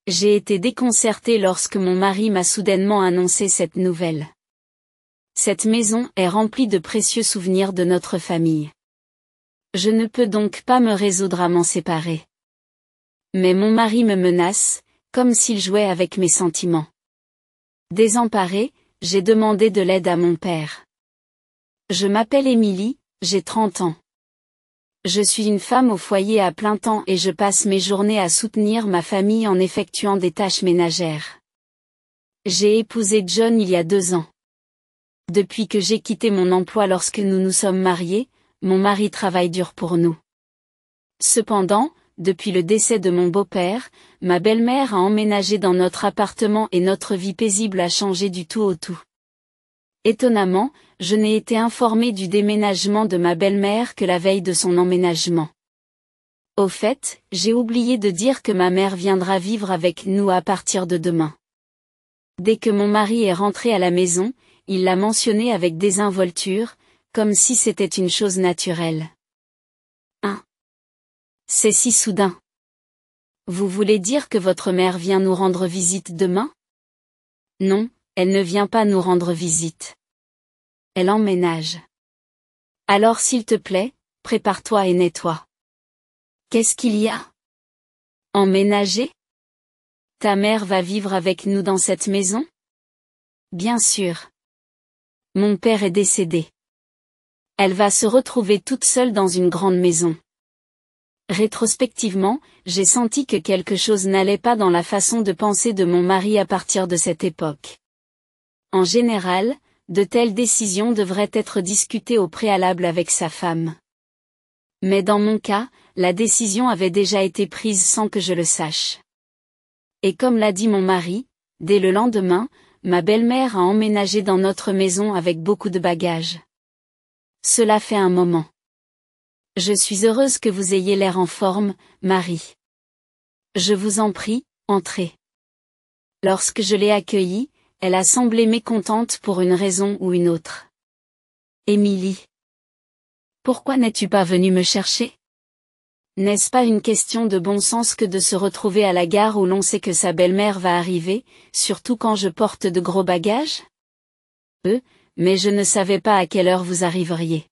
J'ai été déconcertée lorsque mon mari m'a soudainement annoncé cette nouvelle. Cette maison est remplie de précieux souvenirs de notre famille. Je ne peux donc pas me résoudre à m'en séparer. Mais mon mari me menace, comme s'il jouait avec mes sentiments. Désemparée, j'ai demandé de l'aide à mon père. Je m'appelle Émilie, j'ai 30 ans. Je suis une femme au foyer à plein temps et je passe mes journées à soutenir ma famille en effectuant des tâches ménagères. J'ai épousé John il y a 2 ans. Depuis que j'ai quitté mon emploi lorsque nous nous sommes mariés, mon mari travaille dur pour nous. Cependant, depuis le décès de mon beau-père, ma belle-mère a emménagé dans notre appartement et notre vie paisible a changé du tout au tout. Étonnamment, je n'ai été informée du déménagement de ma belle-mère que la veille de son emménagement. Au fait, j'ai oublié de dire que ma mère viendra vivre avec nous à partir de demain. Dès que mon mari est rentré à la maison, il l'a mentionné avec désinvolture, comme si c'était une chose naturelle. C'est si soudain. Vous voulez dire que votre mère vient nous rendre visite demain? Non, elle ne vient pas nous rendre visite. Elle emménage. Alors s'il te plaît, prépare-toi et nettoie. Qu'est-ce qu'il y a? Emménager? Ta mère va vivre avec nous dans cette maison? Bien sûr. Mon père est décédé. Elle va se retrouver toute seule dans une grande maison. Rétrospectivement, j'ai senti que quelque chose n'allait pas dans la façon de penser de mon mari à partir de cette époque. En général, de telles décisions devraient être discutées au préalable avec sa femme. Mais dans mon cas, la décision avait déjà été prise sans que je le sache. Et comme l'a dit mon mari, dès le lendemain, ma belle-mère a emménagé dans notre maison avec beaucoup de bagages. Cela fait un moment. Je suis heureuse que vous ayez l'air en forme, Marie. Je vous en prie, entrez. Lorsque je l'ai accueillie, elle a semblé mécontente pour une raison ou une autre. Émilie. Pourquoi n'es-tu pas venue me chercher? N'est-ce pas une question de bon sens que de se retrouver à la gare où l'on sait que sa belle-mère va arriver, surtout quand je porte de gros bagages? Mais je ne savais pas à quelle heure vous arriveriez.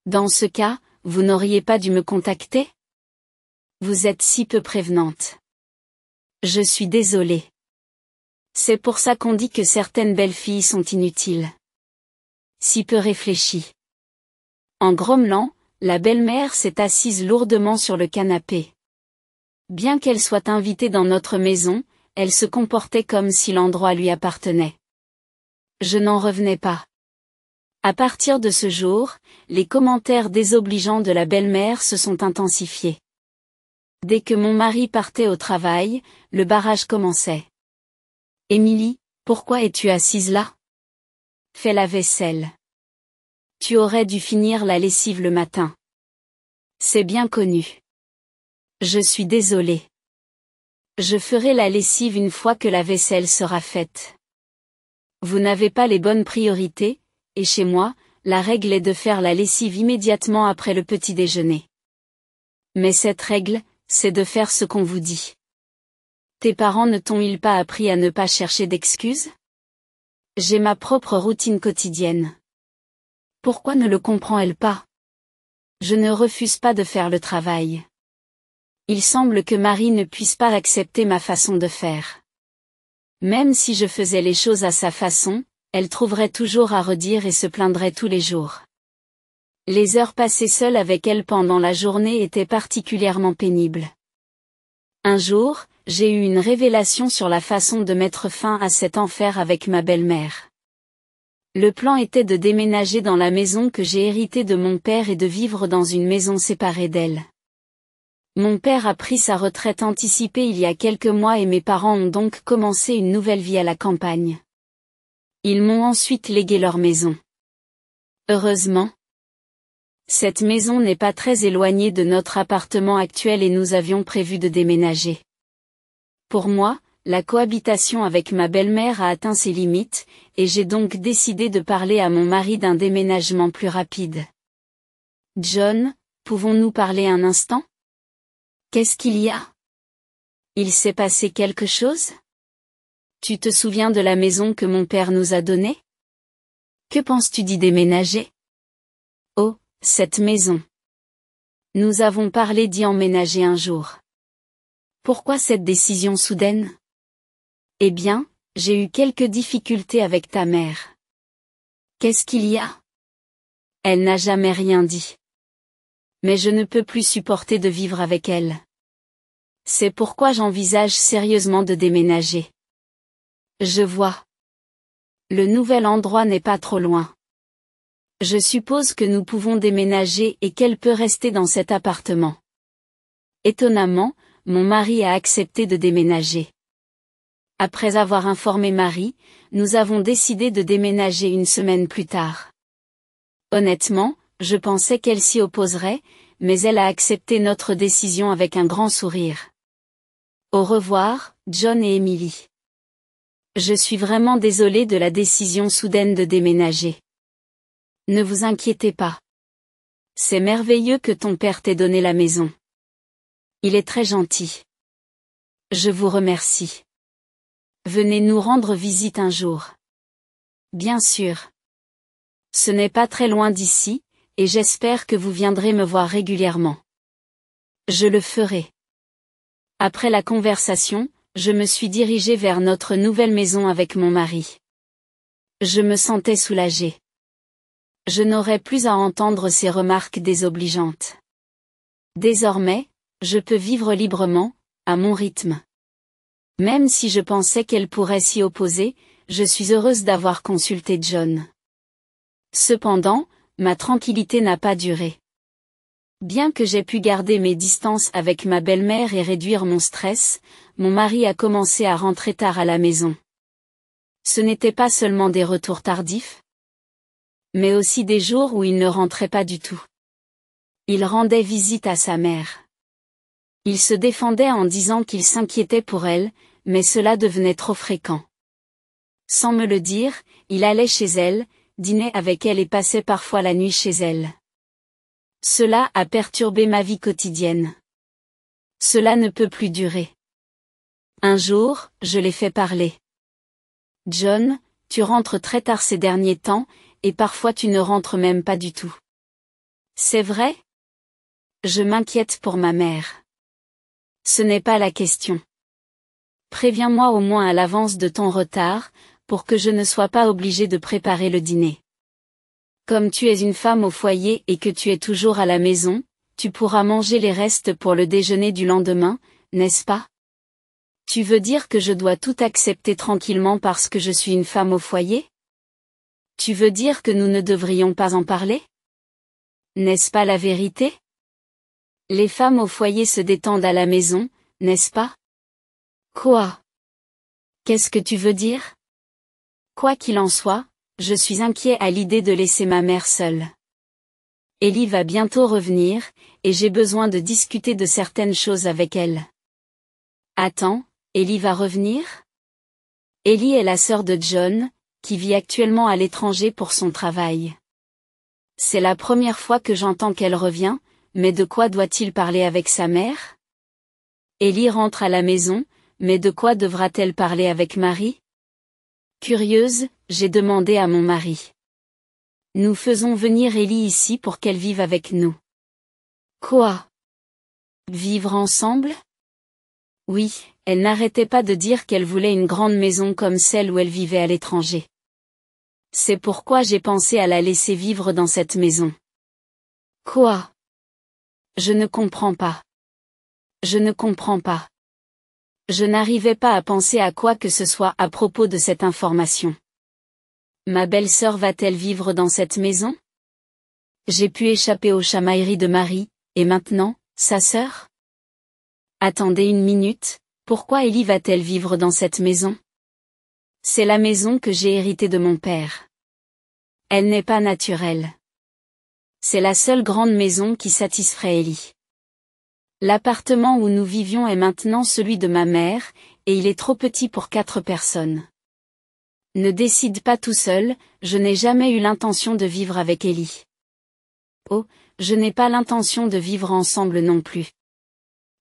Dans ce cas, vous n'auriez pas dû me contacter? Vous êtes si peu prévenante. Je suis désolée. C'est pour ça qu'on dit que certaines belles filles sont inutiles. Si peu réfléchies. En grommelant, la belle-mère s'est assise lourdement sur le canapé. Bien qu'elle soit invitée dans notre maison, elle se comportait comme si l'endroit lui appartenait. Je n'en revenais pas. À partir de ce jour, les commentaires désobligeants de la belle-mère se sont intensifiés. Dès que mon mari partait au travail, le barrage commençait. Émilie, pourquoi es-tu assise là? Fais la vaisselle. Tu aurais dû finir la lessive le matin. C'est bien connu. Je suis désolée. Je ferai la lessive une fois que la vaisselle sera faite. Vous n'avez pas les bonnes priorités, et chez moi, la règle est de faire la lessive immédiatement après le petit déjeuner. Mais cette règle, c'est de faire ce qu'on vous dit. Tes parents ne t'ont-ils pas appris à ne pas chercher d'excuses? J'ai ma propre routine quotidienne. Pourquoi ne le comprend-elle pas? Je ne refuse pas de faire le travail. Il semble que Marie ne puisse pas accepter ma façon de faire. Même si je faisais les choses à sa façon, elle trouverait toujours à redire et se plaindrait tous les jours. Les heures passées seules avec elle pendant la journée étaient particulièrement pénibles. Un jour, j'ai eu une révélation sur la façon de mettre fin à cet enfer avec ma belle-mère. Le plan était de déménager dans la maison que j'ai héritée de mon père et de vivre dans une maison séparée d'elle. Mon père a pris sa retraite anticipée il y a quelques mois et mes parents ont donc commencé une nouvelle vie à la campagne. Ils m'ont ensuite légué leur maison. Heureusement. Cette maison n'est pas très éloignée de notre appartement actuel et nous avions prévu de déménager. Pour moi, la cohabitation avec ma belle-mère a atteint ses limites, et j'ai donc décidé de parler à mon mari d'un déménagement plus rapide. John, pouvons-nous parler un instant? Qu'est-ce qu'il y a? Il s'est passé quelque chose? Tu te souviens de la maison que mon père nous a donnée? Que penses-tu d'y déménager? Oh, cette maison. Nous avons parlé d'y emménager un jour. Pourquoi cette décision soudaine? Eh bien, j'ai eu quelques difficultés avec ta mère. Qu'est-ce qu'il y a? Elle n'a jamais rien dit. Mais je ne peux plus supporter de vivre avec elle. C'est pourquoi j'envisage sérieusement de déménager. Je vois. Le nouvel endroit n'est pas trop loin. Je suppose que nous pouvons déménager et qu'elle peut rester dans cet appartement. Étonnamment, mon mari a accepté de déménager. Après avoir informé Marie, nous avons décidé de déménager une semaine plus tard. Honnêtement, je pensais qu'elle s'y opposerait, mais elle a accepté notre décision avec un grand sourire. Au revoir, John et Emily. Je suis vraiment désolée de la décision soudaine de déménager. Ne vous inquiétez pas. C'est merveilleux que ton père t'ait donné la maison. Il est très gentil. Je vous remercie. Venez nous rendre visite un jour. Bien sûr. Ce n'est pas très loin d'ici, et j'espère que vous viendrez me voir régulièrement. Je le ferai. Après la conversation, je me suis dirigée vers notre nouvelle maison avec mon mari. Je me sentais soulagée. Je n'aurais plus à entendre ces remarques désobligeantes. Désormais, je peux vivre librement, à mon rythme. Même si je pensais qu'elle pourrait s'y opposer, je suis heureuse d'avoir consulté John. Cependant, ma tranquillité n'a pas duré. Bien que j'aie pu garder mes distances avec ma belle-mère et réduire mon stress, mon mari a commencé à rentrer tard à la maison. Ce n'était pas seulement des retours tardifs, mais aussi des jours où il ne rentrait pas du tout. Il rendait visite à sa mère. Il se défendait en disant qu'il s'inquiétait pour elle, mais cela devenait trop fréquent. Sans me le dire, il allait chez elle, dînait avec elle et passait parfois la nuit chez elle. Cela a perturbé ma vie quotidienne. Cela ne peut plus durer. Un jour, je l'ai fait parler. John, tu rentres très tard ces derniers temps, et parfois tu ne rentres même pas du tout. C'est vrai? Je m'inquiète pour ma mère. Ce n'est pas la question. Préviens-moi au moins à l'avance de ton retard, pour que je ne sois pas obligée de préparer le dîner. Comme tu es une femme au foyer et que tu es toujours à la maison, tu pourras manger les restes pour le déjeuner du lendemain, n'est-ce pas? Tu veux dire que je dois tout accepter tranquillement parce que je suis une femme au foyer? Tu veux dire que nous ne devrions pas en parler? N'est-ce pas la vérité? Les femmes au foyer se détendent à la maison, n'est-ce pas? Quoi? Qu'est-ce que tu veux dire? Quoi qu'il en soit, je suis inquiet à l'idée de laisser ma mère seule. Ellie va bientôt revenir, et j'ai besoin de discuter de certaines choses avec elle. Attends, Ellie va revenir? Ellie est la sœur de John, qui vit actuellement à l'étranger pour son travail. C'est la première fois que j'entends qu'elle revient, mais de quoi doit-il parler avec sa mère? Ellie rentre à la maison, mais de quoi devra-t-elle parler avec Marie? Curieuse, j'ai demandé à mon mari. Nous faisons venir Ellie ici pour qu'elle vive avec nous. Quoi? Vivre ensemble? Oui, elle n'arrêtait pas de dire qu'elle voulait une grande maison comme celle où elle vivait à l'étranger. C'est pourquoi j'ai pensé à la laisser vivre dans cette maison. Quoi? Je ne comprends pas. Je ne comprends pas. Je n'arrivais pas à penser à quoi que ce soit à propos de cette information. Ma belle-sœur va-t-elle vivre dans cette maison? J'ai pu échapper aux chamailleries de Marie, et maintenant, sa sœur? Attendez une minute, pourquoi Ellie va-t-elle vivre dans cette maison? C'est la maison que j'ai héritée de mon père. Elle n'est pas naturelle. C'est la seule grande maison qui satisferait Ellie. L'appartement où nous vivions est maintenant celui de ma mère, et il est trop petit pour 4 personnes. Ne décide pas tout seul, je n'ai jamais eu l'intention de vivre avec Ellie. Oh, je n'ai pas l'intention de vivre ensemble non plus.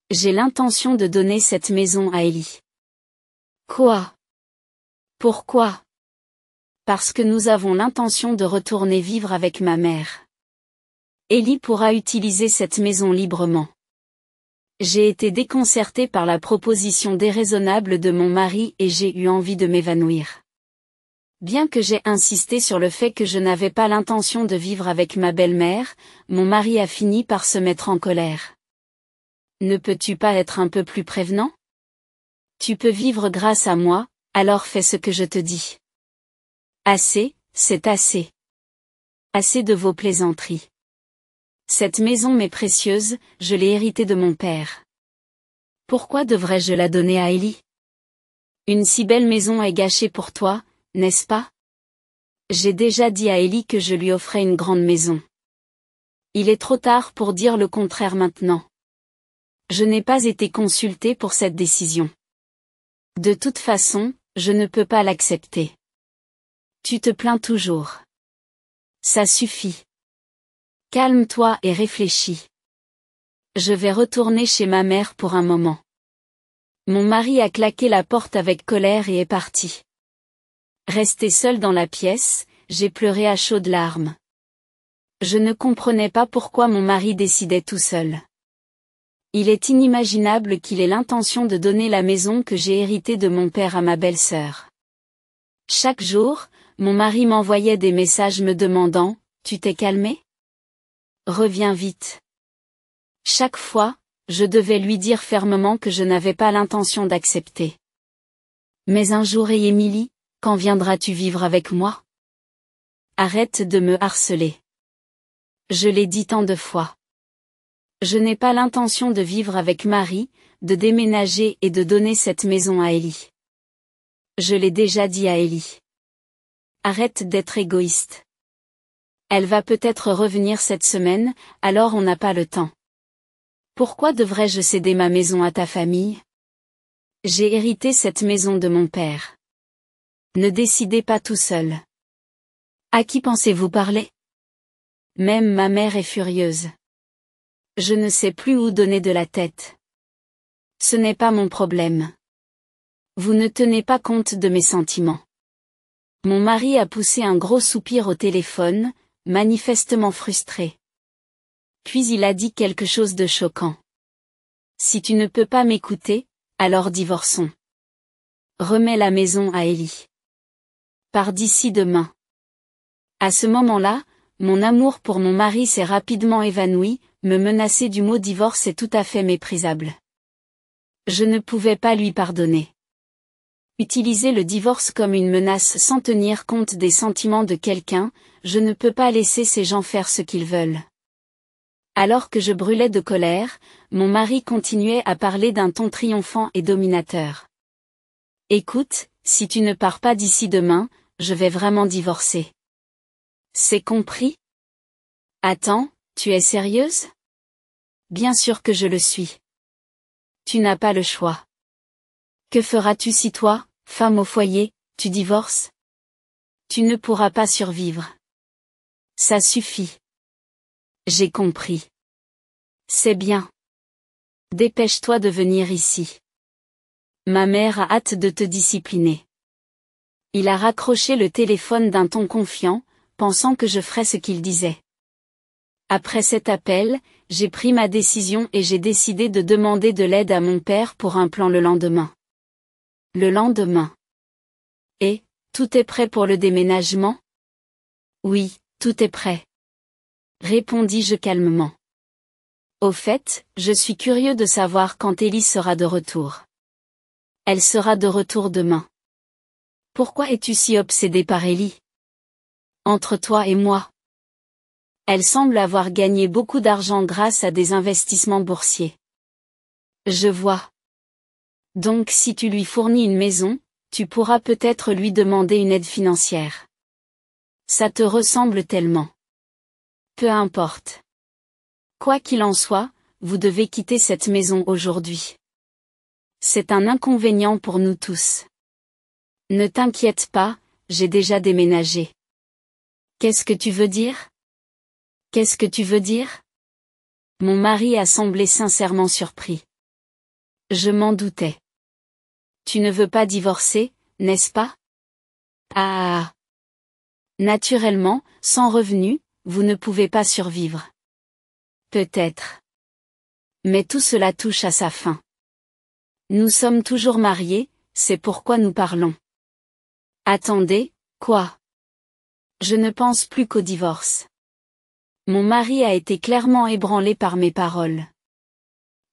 J'ai l'intention de donner cette maison à Ellie. Quoi? Pourquoi? Parce que nous avons l'intention de retourner vivre avec ma mère. Ellie pourra utiliser cette maison librement. J'ai été déconcertée par la proposition déraisonnable de mon mari et j'ai eu envie de m'évanouir. Bien que j'ai insisté sur le fait que je n'avais pas l'intention de vivre avec ma belle-mère, mon mari a fini par se mettre en colère. Ne peux-tu pas être un peu plus prévenant? Tu peux vivre grâce à moi, alors fais ce que je te dis. Assez, c'est assez. Assez de vos plaisanteries. Cette maison m'est précieuse, je l'ai héritée de mon père. Pourquoi devrais-je la donner à Ellie? Une si belle maison est gâchée pour toi, n'est-ce pas? J'ai déjà dit à Ellie que je lui offrais une grande maison. Il est trop tard pour dire le contraire maintenant. Je n'ai pas été consultée pour cette décision. De toute façon, je ne peux pas l'accepter. Tu te plains toujours. Ça suffit. Calme-toi et réfléchis. Je vais retourner chez ma mère pour un moment. Mon mari a claqué la porte avec colère et est parti. Restée seule dans la pièce, j'ai pleuré à chaudes larmes. Je ne comprenais pas pourquoi mon mari décidait tout seul. Il est inimaginable qu'il ait l'intention de donner la maison que j'ai héritée de mon père à ma belle-sœur. Chaque jour, mon mari m'envoyait des messages me demandant « Tu t'es calmé ? Reviens vite. » Chaque fois, je devais lui dire fermement que je n'avais pas l'intention d'accepter. Mais un jour et Émilie, quand viendras-tu vivre avec moi? Arrête de me harceler. Je l'ai dit tant de fois. Je n'ai pas l'intention de vivre avec Marie, de déménager et de donner cette maison à Ellie. Je l'ai déjà dit à Ellie. Arrête d'être égoïste. Elle va peut-être revenir cette semaine, alors on n'a pas le temps. Pourquoi devrais-je céder ma maison à ta famille? J'ai hérité cette maison de mon père. Ne décidez pas tout seul. À qui pensez-vous parler? Même ma mère est furieuse. Je ne sais plus où donner de la tête. Ce n'est pas mon problème. Vous ne tenez pas compte de mes sentiments. Mon mari a poussé un gros soupir au téléphone, manifestement frustré. Puis il a dit quelque chose de choquant. Si tu ne peux pas m'écouter, alors divorçons. Remets la maison à Ellie. Pars d'ici demain. À ce moment-là, mon amour pour mon mari s'est rapidement évanoui, me menacer du mot divorce est tout à fait méprisable. Je ne pouvais pas lui pardonner. Utiliser le divorce comme une menace sans tenir compte des sentiments de quelqu'un, je ne peux pas laisser ces gens faire ce qu'ils veulent. Alors que je brûlais de colère, mon mari continuait à parler d'un ton triomphant et dominateur. Écoute, si tu ne pars pas d'ici demain, je vais vraiment divorcer. C'est compris? Attends, tu es sérieuse? Bien sûr que je le suis. Tu n'as pas le choix. Que feras-tu si toi, femme au foyer, tu divorces? Tu ne pourras pas survivre. Ça suffit. J'ai compris. C'est bien. Dépêche-toi de venir ici. Ma mère a hâte de te discipliner. Il a raccroché le téléphone d'un ton confiant, pensant que je ferais ce qu'il disait. Après cet appel, j'ai pris ma décision et j'ai décidé de demander de l'aide à mon père pour un plan le lendemain. Le lendemain. Et, tout est prêt pour le déménagement? Oui, tout est prêt. Répondis-je calmement. Au fait, je suis curieux de savoir quand Ellie sera de retour. Elle sera de retour demain. Pourquoi es-tu si obsédé par Ellie? Entre toi et moi. Elle semble avoir gagné beaucoup d'argent grâce à des investissements boursiers. Je vois. Donc si tu lui fournis une maison, tu pourras peut-être lui demander une aide financière. Ça te ressemble tellement. Peu importe. Quoi qu'il en soit, vous devez quitter cette maison aujourd'hui. C'est un inconvénient pour nous tous. Ne t'inquiète pas, j'ai déjà déménagé. Qu'est-ce que tu veux dire? Qu'est-ce que tu veux dire? Mon mari a semblé sincèrement surpris. Je m'en doutais. Tu ne veux pas divorcer, n'est-ce pas? Ah. Naturellement, sans revenu, vous ne pouvez pas survivre. Peut-être. Mais tout cela touche à sa fin. Nous sommes toujours mariés, c'est pourquoi nous parlons. Attendez, quoi? Je ne pense plus qu'au divorce. Mon mari a été clairement ébranlé par mes paroles.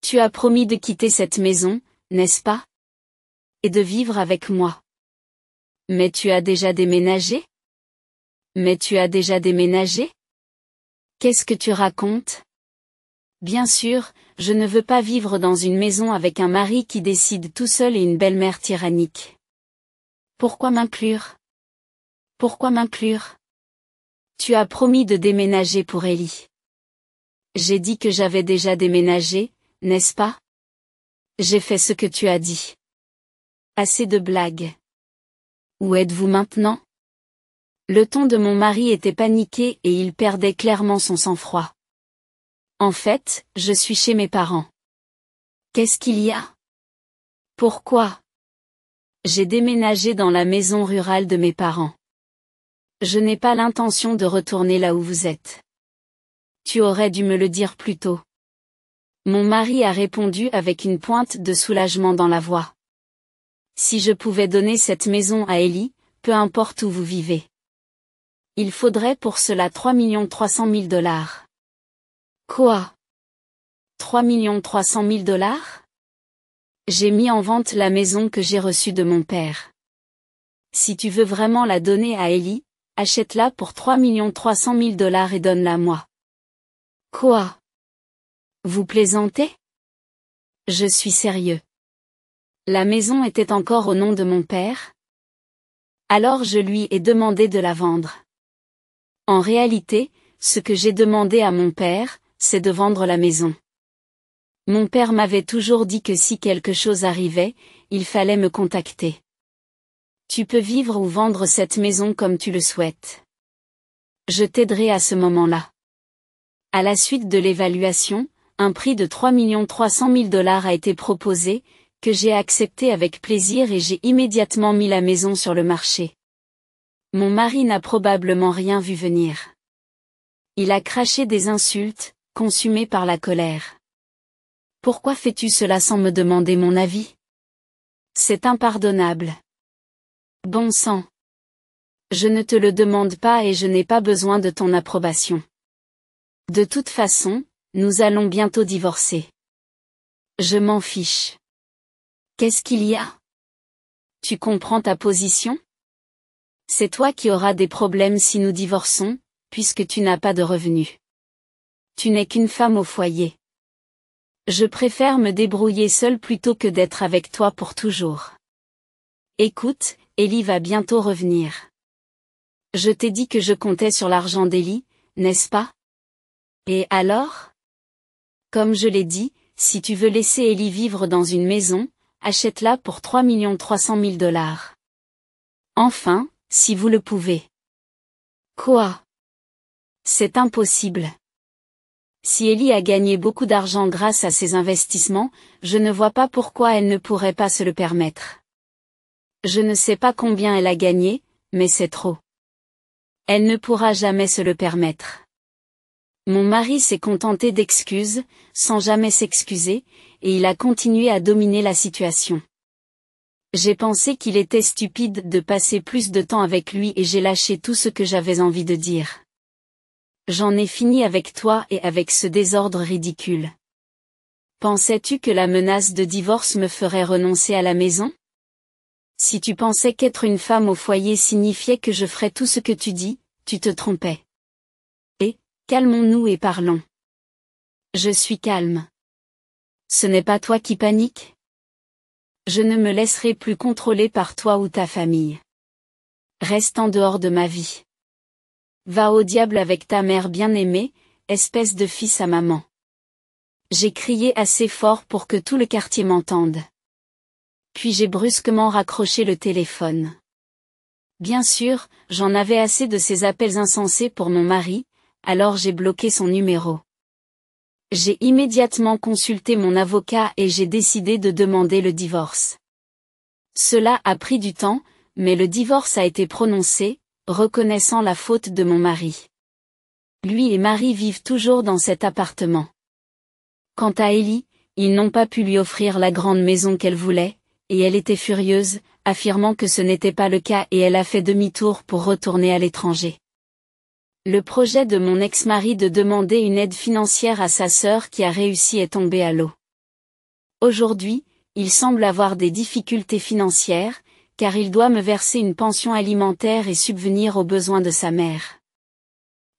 Tu as promis de quitter cette maison, n'est-ce pas? Et de vivre avec moi. Mais tu as déjà déménagé? Mais tu as déjà déménagé? Qu'est-ce que tu racontes? Bien sûr, je ne veux pas vivre dans une maison avec un mari qui décide tout seul et une belle-mère tyrannique. Pourquoi m'inclure? Pourquoi m'inclure? Tu as promis de déménager pour Ellie. J'ai dit que j'avais déjà déménagé, n'est-ce pas? J'ai fait ce que tu as dit. Assez de blagues. Où êtes-vous maintenant? Le ton de mon mari était paniqué et il perdait clairement son sang-froid. En fait, je suis chez mes parents. Qu'est-ce qu'il y a? Pourquoi? J'ai déménagé dans la maison rurale de mes parents. Je n'ai pas l'intention de retourner là où vous êtes. Tu aurais dû me le dire plus tôt. Mon mari a répondu avec une pointe de soulagement dans la voix. Si je pouvais donner cette maison à Ellie, peu importe où vous vivez. Il faudrait pour cela 3 300 000 $. Quoi? 3 300 000 $? J'ai mis en vente la maison que j'ai reçue de mon père. Si tu veux vraiment la donner à Ellie, achète-la pour 3 300 000 $ et donne-la moi. Quoi? Vous plaisantez? Je suis sérieux. La maison était encore au nom de mon père? Alors je lui ai demandé de la vendre. En réalité, ce que j'ai demandé à mon père, c'est de vendre la maison. Mon père m'avait toujours dit que si quelque chose arrivait, il fallait me contacter. Tu peux vivre ou vendre cette maison comme tu le souhaites. Je t'aiderai à ce moment-là. À la suite de l'évaluation, un prix de 3 300 000 $ a été proposé, que j'ai accepté avec plaisir et j'ai immédiatement mis la maison sur le marché. Mon mari n'a probablement rien vu venir. Il a craché des insultes, consumé par la colère. Pourquoi fais-tu cela sans me demander mon avis? C'est impardonnable. Bon sang. Je ne te le demande pas et je n'ai pas besoin de ton approbation. De toute façon, nous allons bientôt divorcer. Je m'en fiche. Qu'est-ce qu'il y a? Tu comprends ta position? C'est toi qui auras des problèmes si nous divorçons, puisque tu n'as pas de revenus. Tu n'es qu'une femme au foyer. Je préfère me débrouiller seule plutôt que d'être avec toi pour toujours. Écoute, Ellie va bientôt revenir. Je t'ai dit que je comptais sur l'argent d'Ellie, n'est-ce pas? Et alors? Comme je l'ai dit, si tu veux laisser Ellie vivre dans une maison, achète-la pour 3 300 000 $. Enfin, si vous le pouvez. Quoi? C'est impossible. Si Ellie a gagné beaucoup d'argent grâce à ses investissements, je ne vois pas pourquoi elle ne pourrait pas se le permettre. Je ne sais pas combien elle a gagné, mais c'est trop. Elle ne pourra jamais se le permettre. Mon mari s'est contenté d'excuses, sans jamais s'excuser, et il a continué à dominer la situation. J'ai pensé qu'il était stupide de passer plus de temps avec lui et j'ai lâché tout ce que j'avais envie de dire. J'en ai fini avec toi et avec ce désordre ridicule. Pensais-tu que la menace de divorce me ferait renoncer à la maison? Si tu pensais qu'être une femme au foyer signifiait que je ferais tout ce que tu dis, tu te trompais. Et, calmons-nous et parlons. Je suis calme. Ce n'est pas toi qui paniques? Je ne me laisserai plus contrôler par toi ou ta famille. Reste en dehors de ma vie. Va au diable avec ta mère bien-aimée, espèce de fils à maman. J'ai crié assez fort pour que tout le quartier m'entende. Puis j'ai brusquement raccroché le téléphone. Bien sûr, j'en avais assez de ces appels insensés pour mon mari, alors j'ai bloqué son numéro. J'ai immédiatement consulté mon avocat et j'ai décidé de demander le divorce. Cela a pris du temps, mais le divorce a été prononcé, reconnaissant la faute de mon mari. Lui et Marie vivent toujours dans cet appartement. Quant à Ellie, ils n'ont pas pu lui offrir la grande maison qu'elle voulait, et elle était furieuse, affirmant que ce n'était pas le cas et elle a fait demi-tour pour retourner à l'étranger. Le projet de mon ex-mari de demander une aide financière à sa sœur qui a réussi est tombé à l'eau. Aujourd'hui, il semble avoir des difficultés financières, car il doit me verser une pension alimentaire et subvenir aux besoins de sa mère.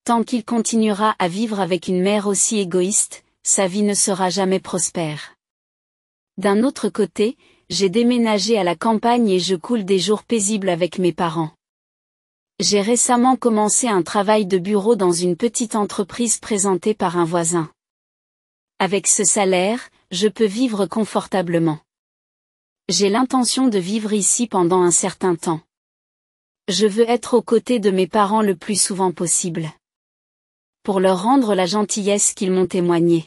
Tant qu'il continuera à vivre avec une mère aussi égoïste, sa vie ne sera jamais prospère. D'un autre côté, j'ai déménagé à la campagne et je coule des jours paisibles avec mes parents. J'ai récemment commencé un travail de bureau dans une petite entreprise présentée par un voisin. Avec ce salaire, je peux vivre confortablement. J'ai l'intention de vivre ici pendant un certain temps. Je veux être aux côtés de mes parents le plus souvent possible. Pour leur rendre la gentillesse qu'ils m'ont témoignée.